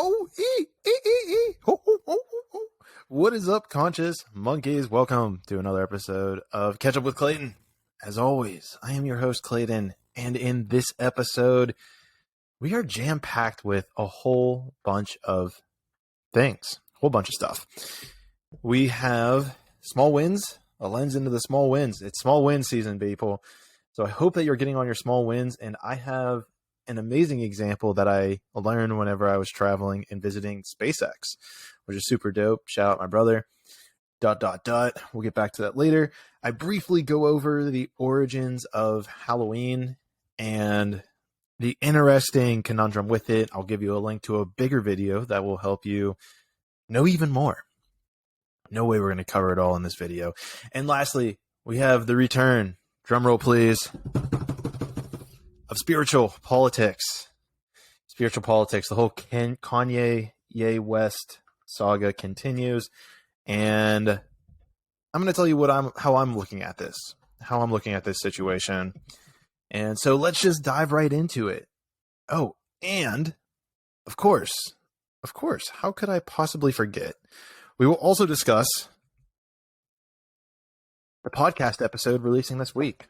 Oh, ho, ho, ho, ho, ho. What is up, conscious monkeys? Welcome to another episode of Catch Up with Clayton. As always, I am your host, Clayton, and in this episode, we are jam-packed with a whole bunch of things, a whole bunch of stuff. We have small wins, a lens into the small wins. It's small win season, people. So I hope that you're getting on your small wins, and I have an amazing example that I learned whenever I was traveling and visiting SpaceX, which is super dope. Shout out my brother. ... We'll get back to that later. I briefly go over the origins of Halloween and the interesting conundrum with it. I'll give you a link to a bigger video that will help you know even more. No way we're going to cover it all in this video. And lastly, we have the return, drumroll please, of spiritual politics. Spiritual politics. The whole Kanye West saga continues, and I'm going to tell you how I'm looking at this, situation. And so let's just dive right into it. Oh, and of course, how could I possibly forget? We will also discuss the podcast episode releasing this week.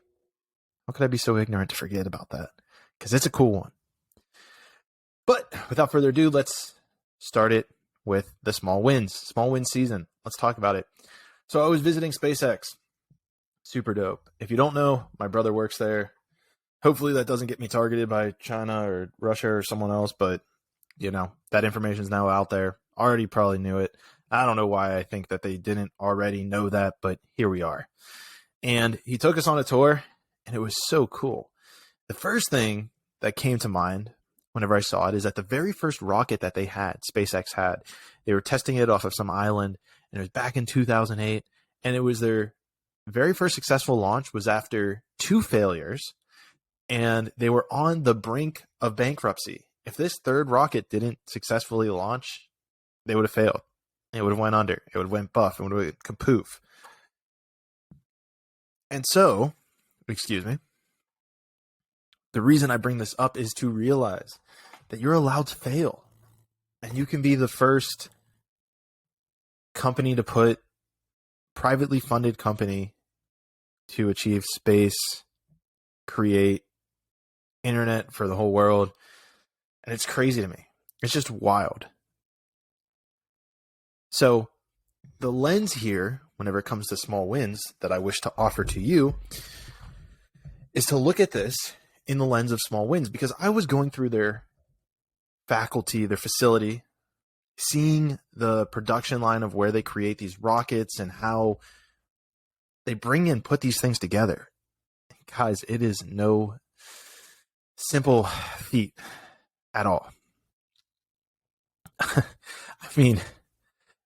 How could I be so ignorant to forget about that? Because it's a cool one. But without further ado, let's start it with the small wins. Small win season. Let's talk about it. So I was visiting SpaceX. Super dope. If you don't know, my brother works there. Hopefully that doesn't get me targeted by China or Russia or someone else, but you know, that information is now out there. Already probably knew it. I don't know why I think that they didn't already know that, but here we are. And he took us on a tour, and it was so cool. The first thing that came to mind whenever I saw it is that the very first rocket that they had, SpaceX had, they were testing it off of some island, and it was back in 2008, and it was their very first successful launch was after 2 failures, and they were on the brink of bankruptcy. If this third rocket didn't successfully launch, they would have failed. It would have went under. It would have went buff. It would have went kapoof. And so, excuse me, the reason I bring this up is to realize that you're allowed to fail. And you can be the first company to put, privately funded company to achieve space, create internet for the whole world. And it's crazy to me. It's just wild. So the lens here, whenever it comes to small wins that I wish to offer to you, is to look at this in the lens of small wins, because I was going through their faculty, their facility, seeing the production line of where they create these rockets and how they put these things together. Guys, it is no simple feat at all. I mean,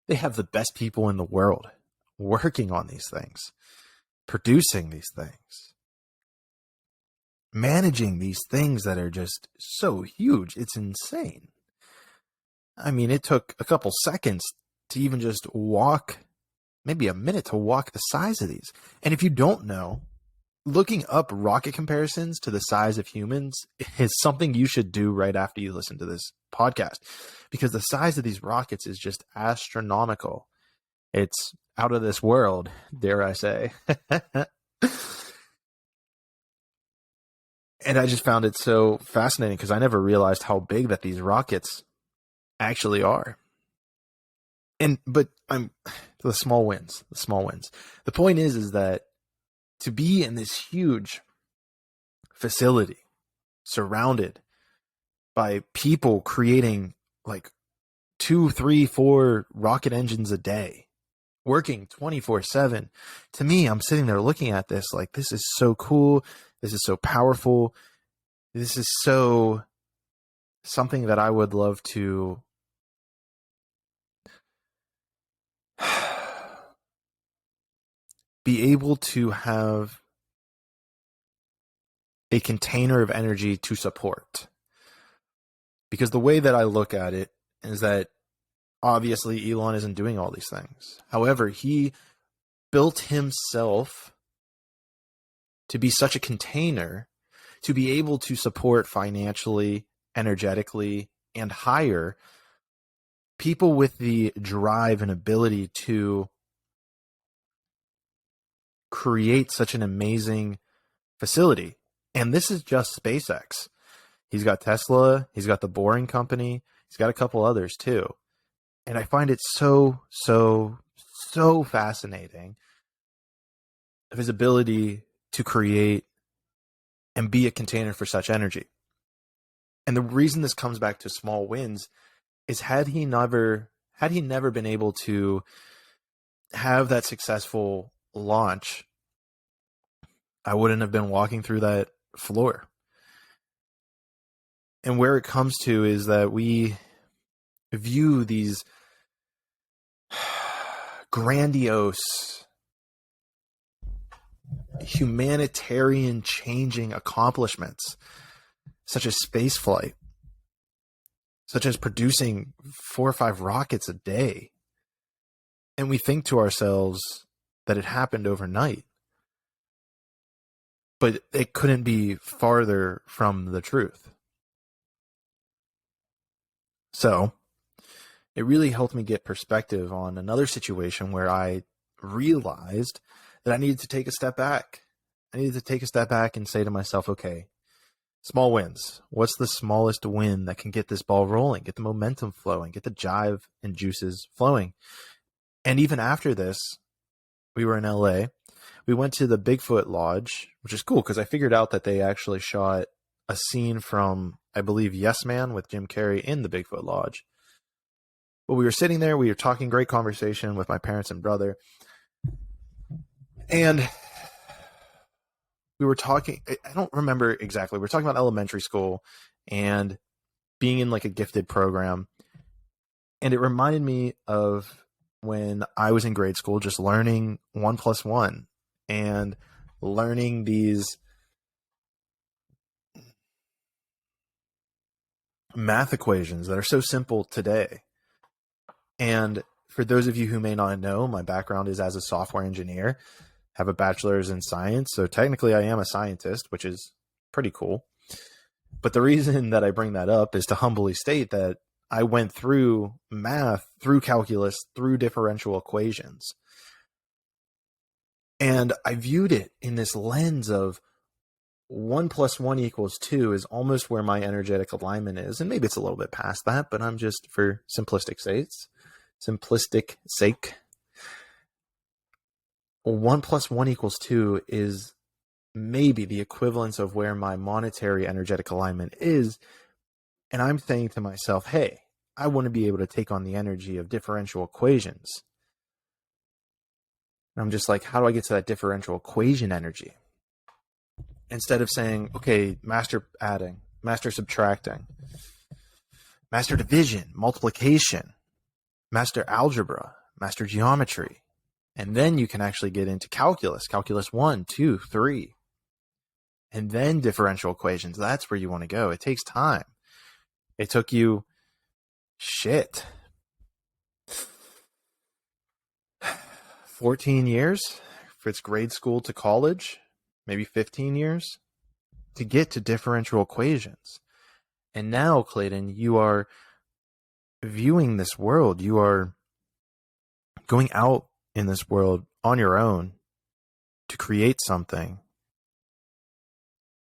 they have the best people in the world working on these things, producing these things, managing these things that are just so huge. It's insane. I mean, it took a couple seconds to even just walk, maybe a minute to walk the size of these. And if you don't know, looking up rocket comparisons to the size of humans is something you should do right after you listen to this podcast, because the size of these rockets is just astronomical. It's out of this world, dare I say. And I just found it so fascinating because I never realized how big that these rockets actually are. But the small wins. The point is that to be in this huge facility surrounded by people creating like 2, 3, 4 rocket engines a day, working 24/7. To me, I'm sitting there looking at this like, this is so cool. This is so powerful. This is so something that I would love to be able to have a container of energy to support. Because the way that I look at it is that obviously Elon isn't doing all these things. However, he built himself to be such a container to be able to support financially, energetically, and higher people with the drive and ability to create such an amazing facility. And this is just SpaceX. He's got Tesla, he's got the Boring Company, he's got a couple others too. And I find it so fascinating of his ability to create and be a container for such energy. And the reason this comes back to small wins is had he never been able to have that successful launch, I wouldn't have been walking through that floor. And where it comes to is that we view these grandiose humanitarian changing accomplishments, such as spaceflight, such as producing 4 or 5 rockets a day. And we think to ourselves that it happened overnight. But it couldn't be farther from the truth. So it really helped me get perspective on another situation where I realized that I needed to take a step back. I needed to take a step back and say to myself, okay, small wins. What's the smallest win that can get this ball rolling, get the momentum flowing, get the jive and juices flowing? And even after this, we were in LA. We went to the Bigfoot Lodge, which is cool because I figured out that they actually shot a scene from, I believe, Yes Man with Jim Carrey in the Bigfoot Lodge. But we were sitting there, we were talking, great conversation with my parents and brother. And we were talking, I don't remember exactly, we were talking about elementary school and being in like a gifted program. And it reminded me of when I was in grade school, just learning 1 + 1 and learning these math equations that are so simple today. And for those of you who may not know, my background is as a software engineer, have a bachelor's in science. So technically I am a scientist, which is pretty cool. But the reason that I bring that up is to humbly state that I went through math, through calculus, through differential equations. And I viewed it in this lens of 1 + 1 = 2 is almost where my energetic alignment is. And maybe it's a little bit past that, but I'm just, for simplistic sake, 1 + 1 = 2 is maybe the equivalence of where my monetary energetic alignment is. And I'm saying to myself, hey, I want to be able to take on the energy of differential equations. And I'm just like, how do I get to that differential equation energy? Instead of saying, okay, master adding, master subtracting, master division, multiplication, master algebra, master geometry. And then you can actually get into calculus 1, 2, 3. And then differential equations. That's where you want to go. It takes time. It took you 14 years for its grade school to college, maybe 15 years to get to differential equations. And now, Clayton, you are viewing this world. You are going out in this world on your own to create something,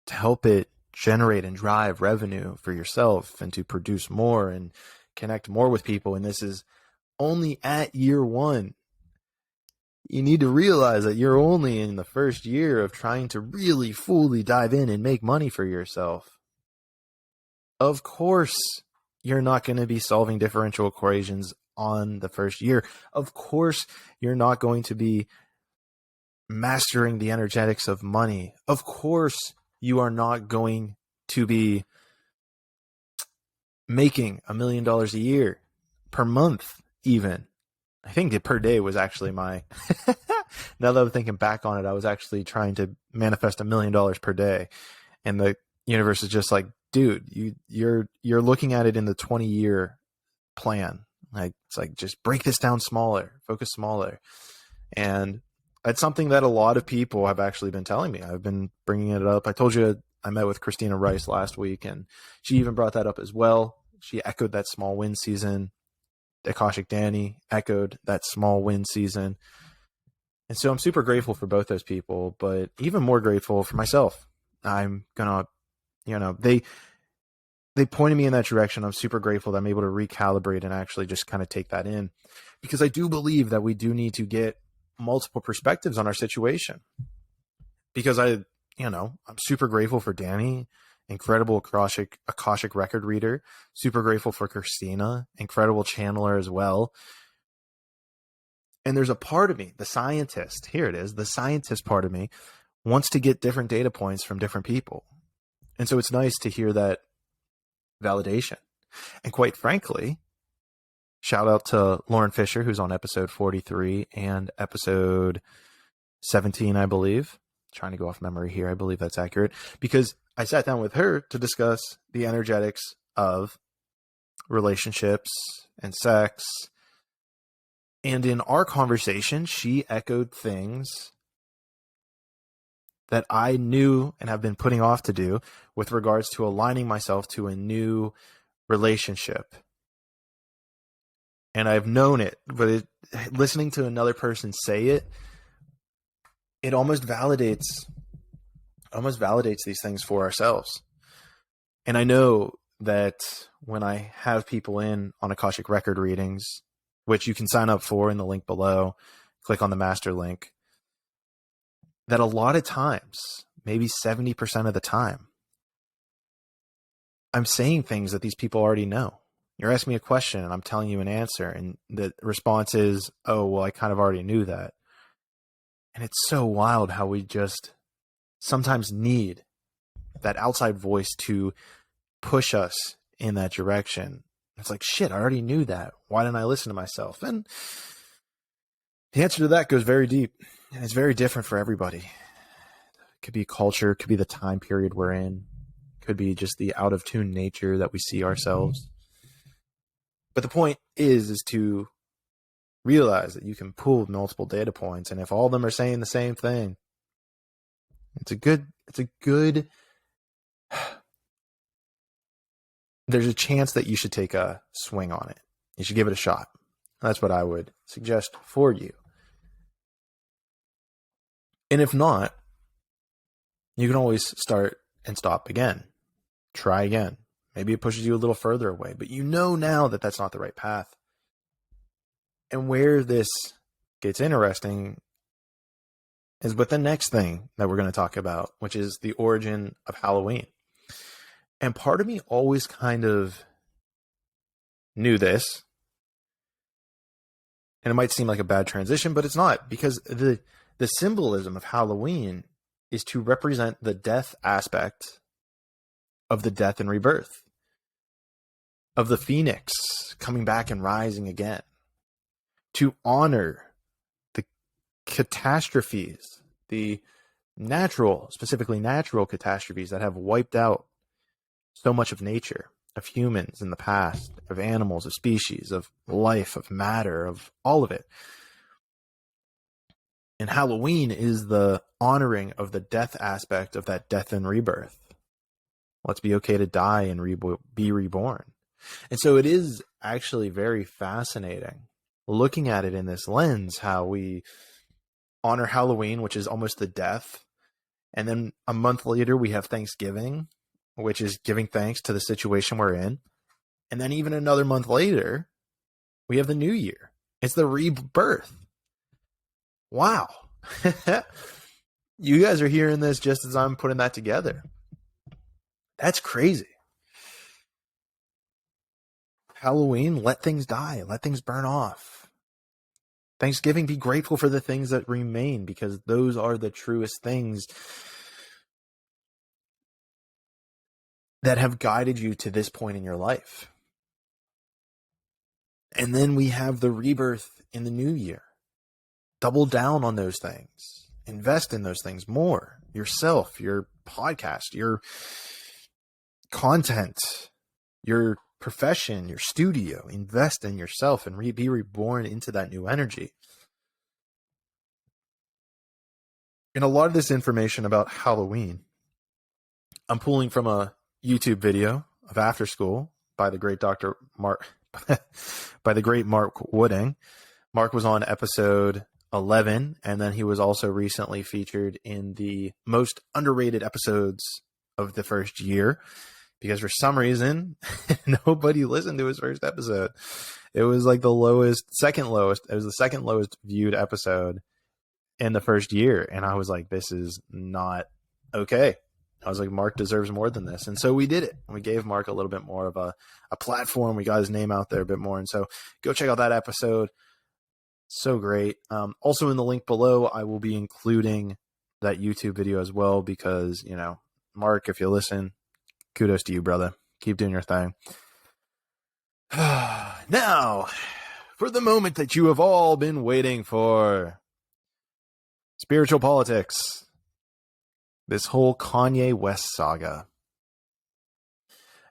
to help it generate and drive revenue for yourself and to produce more and connect more with people. And this is only at year 1. You need to realize that you're only in the first year of trying to really fully dive in and make money for yourself. Of course, you're not going to be solving differential equations on the first year. Of course, you're not going to be mastering the energetics of money. Of course, you are not going to be making $1 million a year, per month even. I think the per day was actually my, now that I'm thinking back on it, I was actually trying to manifest $1 million per day. And the universe is just like, dude, you're looking at it in the 20-year plan. Like, it's like, just break this down smaller, focus smaller. And that's something that a lot of people have actually been telling me. I've been bringing it up. I told you I met with Christina Rice last week, and she even brought that up as well. She echoed that small win season. Akashic Danny echoed that small win season. And so I'm super grateful for both those people, but even more grateful for myself. I'm gonna, they pointed me in that direction. I'm super grateful that I'm able to recalibrate and actually just kind of take that in, because I do believe that we do need to get multiple perspectives on our situation. Because I'm super grateful for Danny, incredible Akashic record reader, super grateful for Christina, incredible channeler as well. And there's a part of me, the scientist, here it is, the scientist part of me wants to get different data points from different people. And so it's nice to hear that validation. And quite frankly, shout out to Lauren Fisher, who's on episode 43 and episode 17, I believe. Trying to go off memory here. I believe that's accurate, because I sat down with her to discuss the energetics of relationships and sex. And in our conversation, she echoed things that I knew and have been putting off to do with regards to aligning myself to a new relationship. And I've known it, but listening to another person say it, it almost validates these things for ourselves. And I know that when I have people in on Akashic record readings, which you can sign up for in the link below, click on the master link, that a lot of times, maybe 70% of the time, I'm saying things that these people already know. You're asking me a question and I'm telling you an answer, and the response is, oh, well, I kind of already knew that. And it's so wild how we just sometimes need that outside voice to push us in that direction. It's like, shit, I already knew that. Why didn't I listen to myself? And the answer to that goes very deep, and it's very different for everybody. It could be culture, it could be the time period we're in, it could be just the out of tune nature that we see ourselves. But the point is to realize that you can pull multiple data points, and if all of them are saying the same thing, there's a chance that you should take a swing on it. You should give it a shot. That's what I would suggest for you. And if not, you can always start and stop again. Try again. Maybe it pushes you a little further away, but you know now that that's not the right path. And where this gets interesting is with the next thing that we're going to talk about, which is the origin of Halloween. And part of me always kind of knew this. And it might seem like a bad transition, but it's not, because the symbolism of Halloween is to represent the death aspect of the death and rebirth, of the phoenix coming back and rising again, to honor the catastrophes, the specifically natural catastrophes that have wiped out so much of nature, of humans in the past, of animals, of species, of life, of matter, of all of it. And Halloween is the honoring of the death aspect of that death and rebirth. Let's be okay to die and be reborn. And so it is actually very fascinating looking at it in this lens, how we honor Halloween, which is almost the death. And then a month later, we have Thanksgiving, which is giving thanks to the situation we're in. And then even another month later, we have the new year. It's the rebirth. Wow. You guys are hearing this just as I'm putting that together. That's crazy. Halloween, let things die. Let things burn off. Thanksgiving, be grateful for the things that remain, because those are the truest things that have guided you to this point in your life. And then we have the rebirth in the new year. Double down on those things. Invest in those things more. Yourself, your podcast, your content, your profession, your studio. Invest in yourself and be reborn into that new energy. And a lot of this information about Halloween, I'm pulling from a YouTube video of After School by the great Dr. by the great Mark Wooding. Mark was on episode 11, and then he was also recently featured in the most underrated episodes of the first year, because for some reason, nobody listened to his first episode. It was like the second lowest. It was the second lowest viewed episode in the first year. And I was like, this is not okay. I was like, Mark deserves more than this. And so we did it. We gave Mark a little bit more of a platform. We got his name out there a bit more. And so go check out that episode. So great. Also in the link below, I will be including that YouTube video as well, because, you know, Mark, if you listen, kudos to you, brother. Keep doing your thing. Now, for the moment that you have all been waiting for. Spiritual politics. This whole Kanye West saga.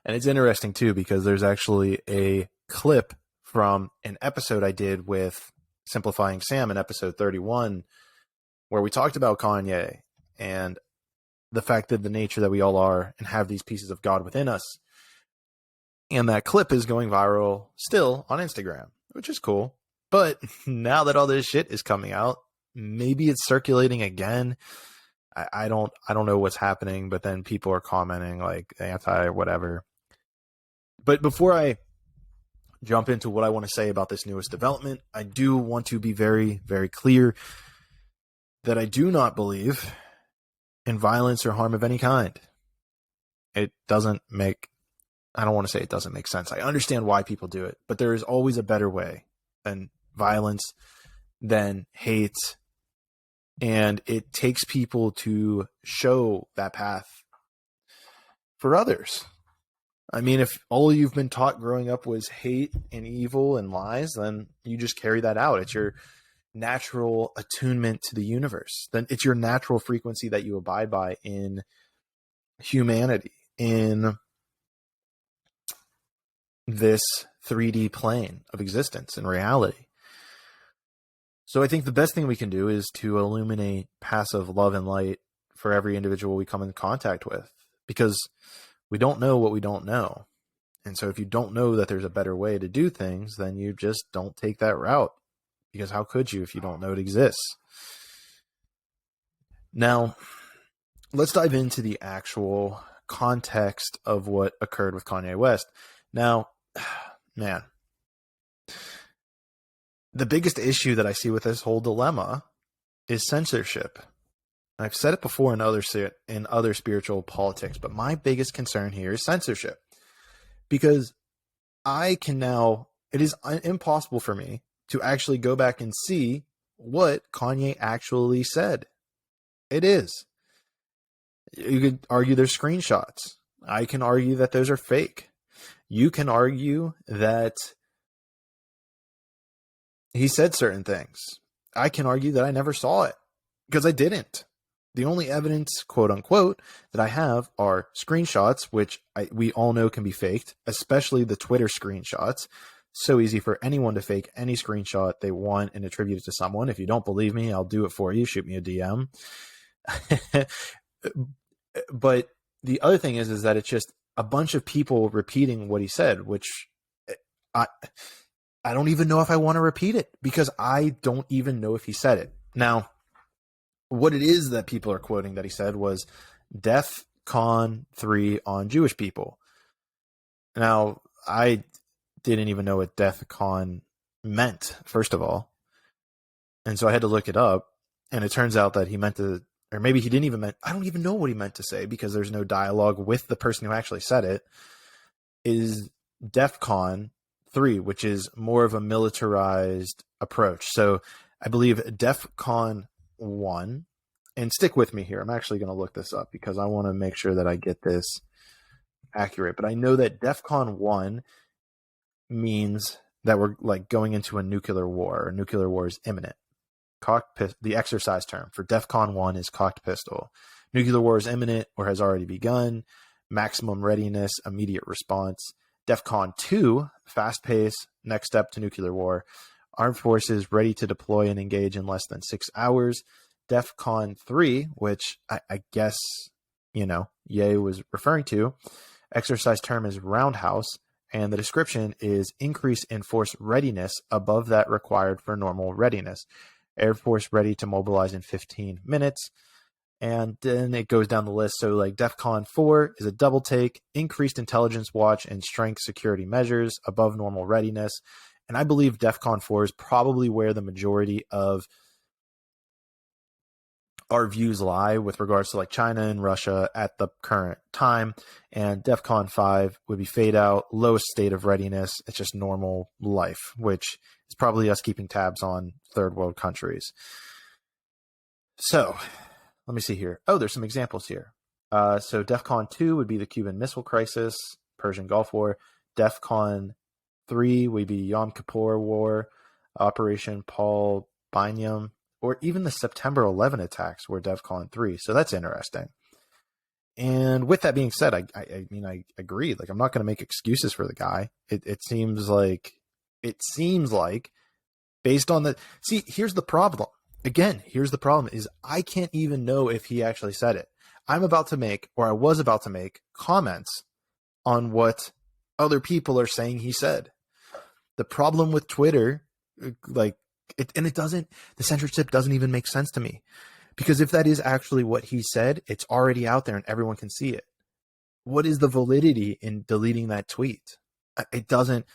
And it's interesting, too, because there's actually a clip from an episode I did with Simplifying Sam in episode 31, where we talked about Kanye and the fact that the nature that we all are and have these pieces of God within us. And that clip is going viral still on Instagram, which is cool. But now that all this shit is coming out, maybe it's circulating again. I don't know what's happening, but then people are commenting like anti or whatever. But before I jump into what I want to say about this newest development, I do want to be very, very clear that I do not believe in violence or harm of any kind. It doesn't make, I don't want to say it doesn't make sense. I understand why people do it, but there is always a better way than violence, than hate. And it takes people to show that path for others. I mean, if all you've been taught growing up was hate and evil and lies, then you just carry that out. It's your natural attunement to the universe. Then it's your natural frequency that you abide by in humanity, in this 3D plane of existence and reality. So I think the best thing we can do is to illuminate passive love and light for every individual we come in contact with, because we don't know what we don't know. And so if you don't know that there's a better way to do things, then you just don't take that route, because how could you if you don't know it exists? Now, let's dive into the actual context of what occurred with Kanye West. Now, man, the biggest issue that I see with this whole dilemma is censorship. I've said it before in other spiritual politics, but my biggest concern here is censorship, because it is impossible for me to actually go back and see what Kanye actually said. It is. You could argue there's screenshots. I can argue that those are fake. You can argue that he said certain things. I can argue that I never saw it, because I didn't. The only evidence, quote unquote, that I have are screenshots, which we all know can be faked, especially the Twitter screenshots. So easy for anyone to fake any screenshot they want and attribute it to someone. If you don't believe me, I'll do it for you. Shoot me a DM. But the other thing is that it's just a bunch of people repeating what he said, which I don't even know if I want to repeat it, because I don't even know if he said it. Now, what it is that people are quoting that he said was DEF CON 3 on Jewish people. Now, I didn't even know what DEF CON meant, first of all. And so I had to look it up, and it turns out that he meant to, or maybe he didn't even meant, I don't even know what he meant to say, because there's no dialogue with the person who actually said it, is DEF CON 3, which is more of a militarized approach. So I believe DEF CON 1, and stick with me here, I'm actually going to look this up because I want to make sure that I get this accurate. But I know that DEF CON 1 means that we're like going into a nuclear war, or nuclear war is imminent. The exercise term for DEF CON 1 is cocked pistol. Nuclear war is imminent or has already begun. Maximum readiness, immediate response. DEF CON 2, fast pace, next step to nuclear war. Armed forces ready to deploy and engage in less than 6 hours. DEF CON 3, which I guess, Ye was referring to. Exercise term is roundhouse. and the description is increase in force readiness above that required for normal readiness. Air Force ready to mobilize in 15 minutes. And then it goes down the list. So like DEFCON 4 is a double take, increased intelligence watch and strength security measures above normal readiness. And I believe DEFCON 4 is probably where the majority of our views lie with regards to like China and Russia at the current time. And DEFCON 5 would be fade out, lowest state of readiness. It's just normal life, which is probably us keeping tabs on third world countries. So let me see here. Oh, there's some examples here. So DEFCON 2 would be the Cuban Missile Crisis, Persian Gulf War. DEFCON 3 would be Yom Kippur War, Operation Paul Bynum, or even the September 11 attacks were DEFCON 3. So that's interesting. And with that being said, I mean, I agree. Like, I'm not going to make excuses for the guy. It seems like based on the, see, here's the problem. Again, here's the problem is I can't even know if he actually said it. I was about to make comments on what other people are saying he said. The problem with Twitter, the censorship doesn't even make sense to me, because if that is actually what he said, it's already out there and everyone can see it. What is the validity in deleting that tweet? It doesn't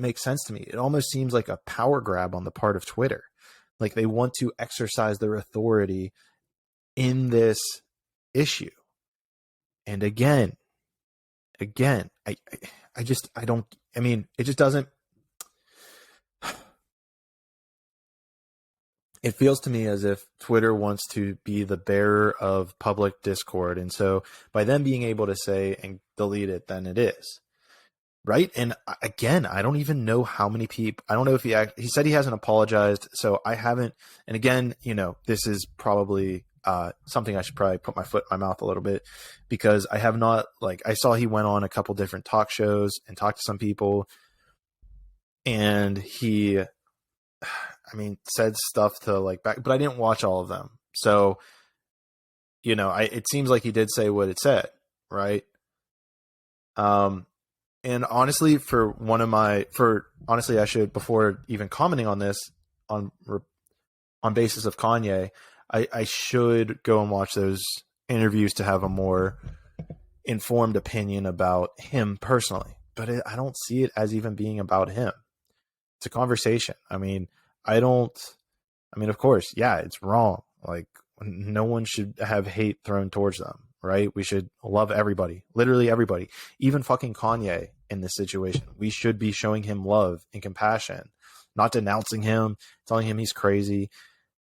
make sense to me. It almost seems like a power grab on the part of Twitter. Like they want to exercise their authority in this issue. And again, it just doesn't, it feels to me as if Twitter wants to be the bearer of public discord. And so by them being able to say and delete it, then it is. Right. And again, I don't even know how many people, I don't know if he said he hasn't apologized. So I haven't. And again, this is probably something I should probably put my foot in my mouth a little bit, because I have not, I saw he went on a couple different talk shows and talked to some people, and he, said stuff to but I didn't watch all of them. So, it seems like he did say what it said. Right. And honestly, I should, before even commenting on this on basis of Kanye, I should go and watch those interviews to have a more informed opinion about him personally. But I don't see it as even being about him. It's a conversation. Of course, yeah, it's wrong. Like, no one should have hate thrown towards them. Right? We should love everybody, literally everybody, even fucking Kanye in this situation. We should be showing him love and compassion, not denouncing him, telling him he's crazy,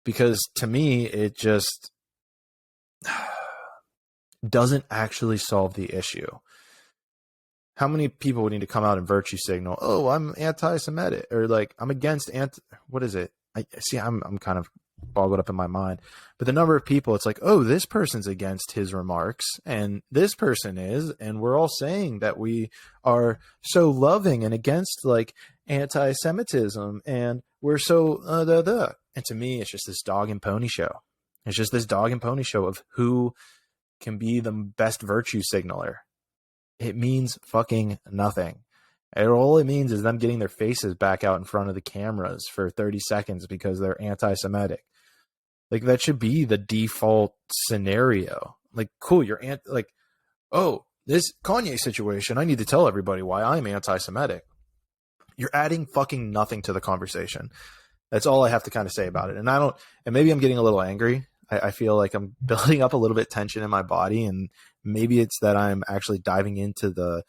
because to me, it just doesn't actually solve the issue. How many people would need to come out and virtue signal, oh, I'm anti-Semitic, or I'm against what is it? I'm kind of boggled up in my mind, but the number of people, it's like, oh, this person's against his remarks and this person is, and we're all saying that we are so loving and against anti-Semitism, and we're so and to me, it's just this dog and pony show. It's just this dog and pony show of who can be the best virtue signaler. It means fucking nothing. And all it means is them getting their faces back out in front of the cameras for 30 seconds because they're anti-Semitic. That should be the default scenario. Cool, you're this Kanye situation, I need to tell everybody why I'm anti-Semitic. You're adding fucking nothing to the conversation. That's all I have to kind of say about it. And maybe I'm getting a little angry. I feel like I'm building up a little bit tension in my body, and maybe it's that I'm actually diving into the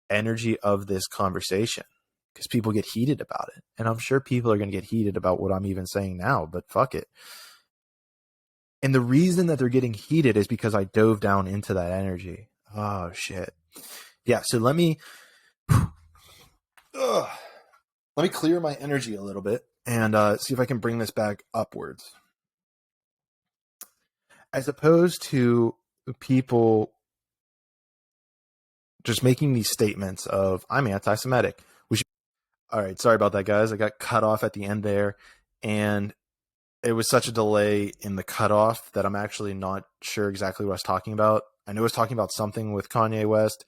energy of this conversation, because people get heated about it. And I'm sure people are going to get heated about what I'm even saying now, but fuck it. And the reason that they're getting heated is because I dove down into that energy. Oh, shit. Yeah, so let me clear my energy a little bit and see if I can bring this back upwards. As opposed to people just making these statements of, I'm anti-Semitic. All right, sorry about that, guys. I got cut off at the end there, and it was such a delay in the cutoff that I'm actually not sure exactly what I was talking about. I knew I was talking about something with Kanye West,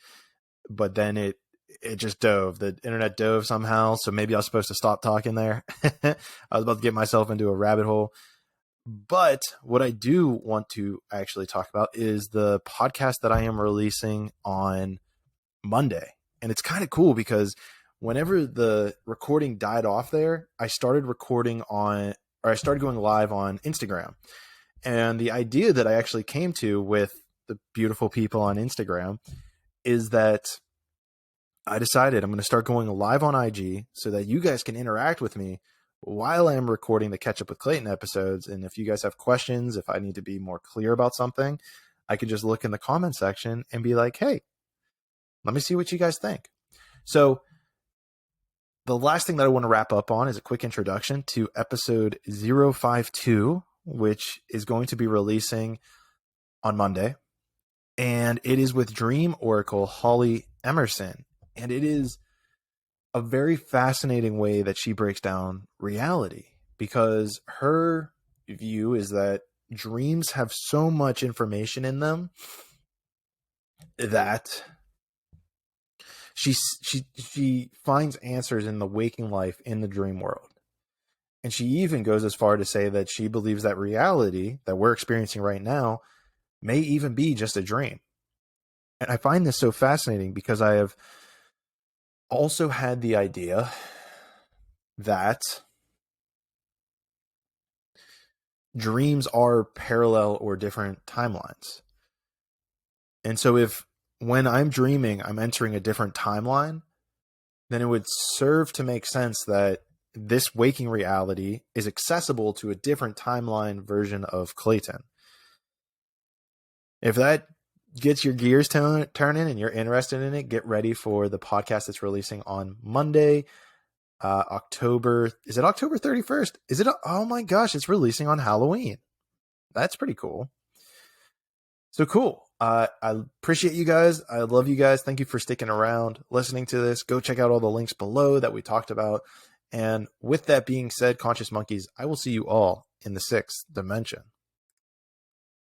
but then it it just dove. The internet dove somehow, so maybe I was supposed to stop talking there. I was about to get myself into a rabbit hole. But what I do want to actually talk about is the podcast that I am releasing on Monday. And it's kind of cool because whenever the recording died off there, I started going live on Instagram. And the idea that I actually came to with the beautiful people on Instagram is that I decided I'm going to start going live on IG so that you guys can interact with me while I'm recording the Catch Up with Clayton episodes. And if you guys have questions, if I need to be more clear about something, I could just look in the comment section and be like, hey, let me see what you guys think. So the last thing that I want to wrap up on is a quick introduction to episode 052, which is going to be releasing on Monday. And it is with Dream Oracle Holly Emerson. And it is a very fascinating way that she breaks down reality, because her view is that dreams have so much information in them that she finds answers in the waking life in the dream world. And she even goes as far to say that she believes that reality that we're experiencing right now may even be just a dream. And I find this so fascinating because I have also had the idea that dreams are parallel or different timelines. And so if when I'm dreaming, I'm entering a different timeline, then it would serve to make sense that this waking reality is accessible to a different timeline version of Clayton. If that gets your gears turning and you're interested in it, get ready for the podcast that's releasing on Monday, October 31st? Oh my gosh, it's releasing on Halloween. That's pretty cool. So cool. I appreciate you guys. I love you guys. Thank you for sticking around, listening to this. Go check out all the links below that we talked about. And with that being said, Conscious Monkeys, I will see you all in the 6th dimension.